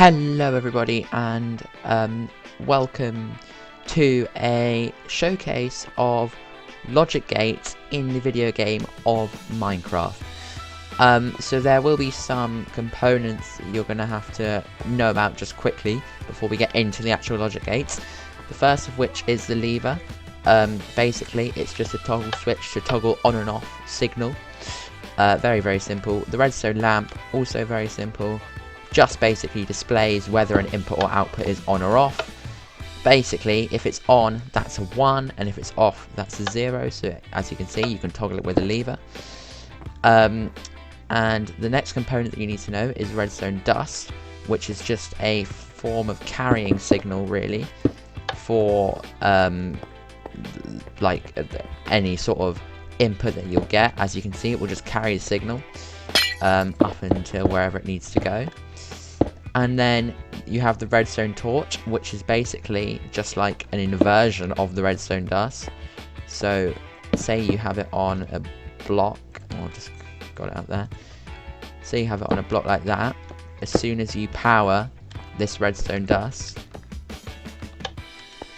Hello everybody, and welcome to a showcase of logic gates in the video game of Minecraft. So there will be some components that you're going to have to know about just quickly before we get into the actual logic gates. The first of which is the lever. Basically it's just a toggle switch to toggle on and off signal. Very simple. The redstone lamp, also very simple. Just basically displays whether an input or output is on or off. Basically, if it's on, that's a 1, and if it's off, that's a 0. So as you can see, you can toggle it with a lever. And the next component that you need to know is redstone dust, which is just a form of carrying signal, really, for like any sort of input that you'll get. As you can see, it will just carry the signal up until wherever it needs to go. And then you have the redstone torch, which is basically just like an inversion of the redstone dust. So say you have it on a block, or just got it out there. Say you have it on a block like that. As soon as you power this redstone dust,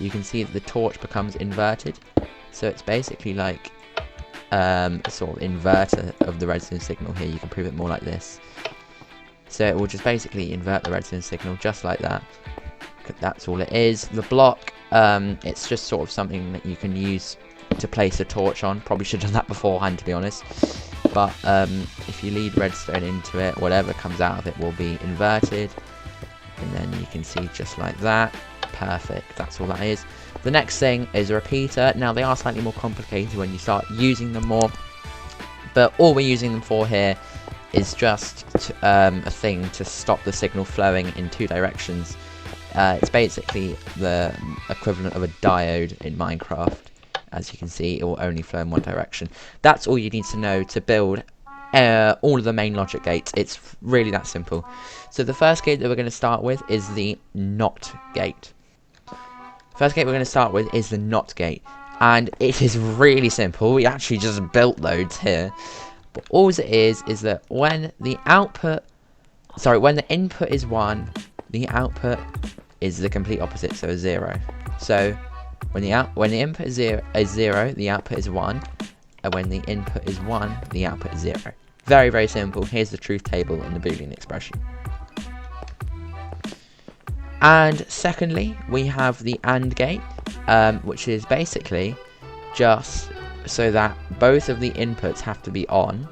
you can see that the torch becomes inverted. So it's basically like a sort of inverter of the redstone signal here. You can prove it more like this. So it will just basically invert the redstone signal just like that. That's all it is. The block, it's just sort of something that you can use to place a torch on. Probably should have done that beforehand, to be honest. But if you lead redstone into it, whatever comes out of it will be inverted. And then you can see just like that. Perfect, that's all that is. The next thing is a repeater. Now they are slightly more complicated when you start using them more. But all we're using them for here is just a thing to stop the signal flowing in two directions. It's basically the equivalent of a diode in Minecraft. As you can see, it will only flow in one direction. That's all you need to know to build all of the main logic gates. It's really that simple. So the first gate that we're going to start with is the NOT gate. First gate we're going to start with is the NOT gate. And it is really simple. We actually just built loads here. But all it is that when the input is 1, the output is the complete opposite, so a 0. So when the input is 0, the output is 1, and when the input is 1, the output is 0. Very simple. Here's the truth table and the Boolean expression. And secondly, we have the AND gate, which is basically just so that both of the inputs have to be on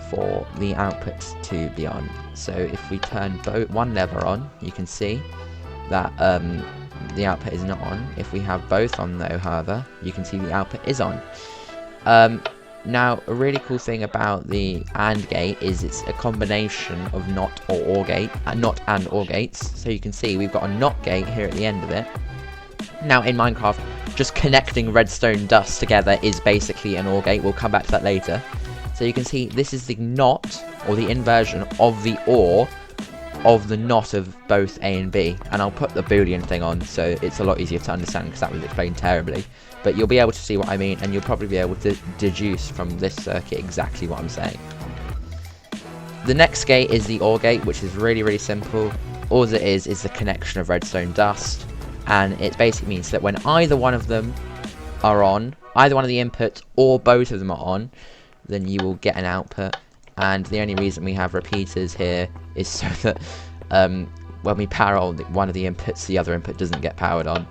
for the outputs to be on. So if we turn one lever on, you can see that the output is not on. If we have both on though, however, you can see the output is on. Now, a really cool thing about the AND gate is it's a combination of NOT and OR gates. So you can see we've got a NOT gate here at the end of it. Now in Minecraft, just connecting redstone dust together is basically an OR gate. We'll come back to that later. So you can see this is the NOT, or the inversion of the OR of the NOT of both A and B. And I'll put the Boolean thing on so it's a lot easier to understand, because that was explained terribly. But you'll be able to see what I mean, and you'll probably be able to deduce from this circuit exactly what I'm saying. The next gate is the OR gate, which is really simple. All it is the connection of redstone dust. And it basically means that when either one of them are on, either one of the inputs or both of them are on, then you will get an output. And the only reason we have repeaters here is so that when we power on one of the inputs, the other input doesn't get powered on.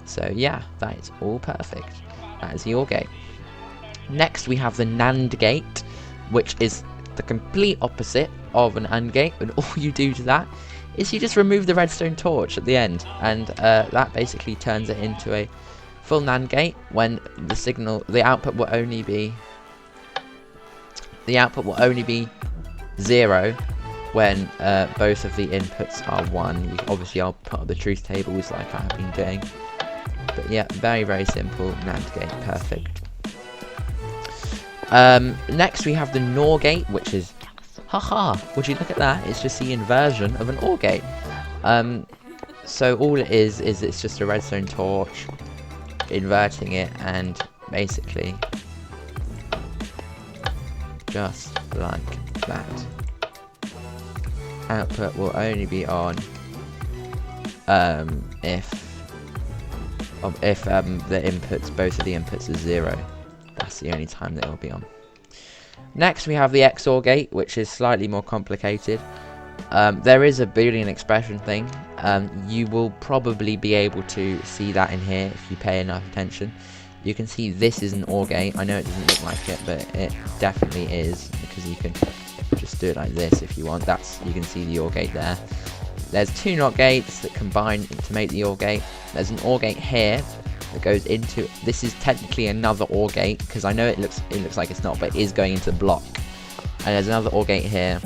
So yeah, that is all perfect. That is the OR gate. Next we have the NAND gate, which is the complete opposite of an AND gate, and all you do to that is you just remove the redstone torch at the end, and that basically turns it into a full NAND gate. When the output will only be 0 when both of the inputs are 1. Obviously I'll put up the truth tables like I have been doing, but yeah, very simple NAND gate. Perfect. Next we have the NOR gate, which is would you look at that? It's just the inversion of an OR gate. So all it is it's just a redstone torch inverting it, and basically just like that. output will only be on if the inputs, both of the inputs are 0. That's the only time that it will be on. Next we have the XOR gate, which is slightly more complicated. There is a Boolean expression thing. You will probably be able to see that in here if you pay enough attention. You can see this is an OR gate. I know it doesn't look like it, but it definitely is, because you can just do it like this if you want. You can see the OR gate there. There's 2 NOT gates that combine to make the OR gate. There's an OR gate here that goes into, this is technically another OR gate, because I know it looks like it's not, but it is going into the block. And there's another OR gate here,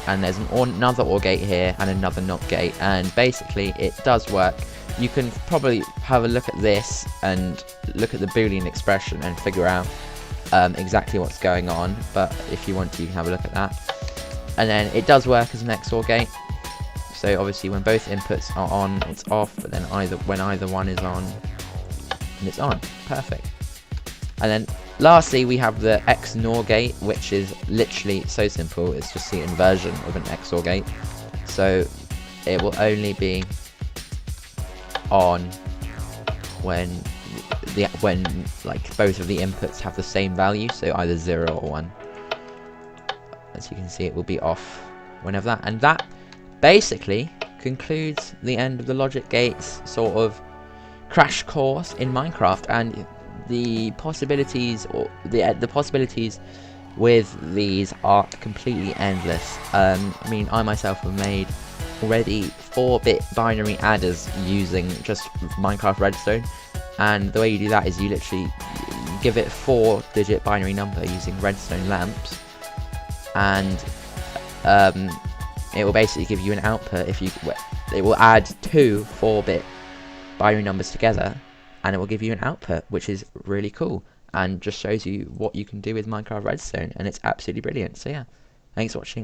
and there's another OR gate here, and another NOT gate, and basically it does work. You can probably have a look at this and look at the Boolean expression and figure out exactly what's going on, but if you want to, you can have a look at that. And then it does work as an XOR gate. So obviously when both inputs are on, it's off, but then when either one is on, and it's on. Perfect. And then lastly we have the XNOR gate, which is literally so simple. It's just the inversion of an XOR gate. So it will only be on when like both of the inputs have the same value, so either 0 or 1. As you can see, it will be off whenever that. And that basically concludes the end of the logic gates sort of crash course in Minecraft, and the possibilities with these are completely endless. I mean, I myself have made already 4-bit binary adders using just Minecraft Redstone, and the way you do that is you literally give it a 4-digit binary number using redstone lamps, and it will basically give you an output. It will add 2 4-bit binary numbers together, and it will give you an output, which is really cool and just shows you what you can do with Minecraft Redstone, and it's absolutely brilliant. So yeah, thanks for watching.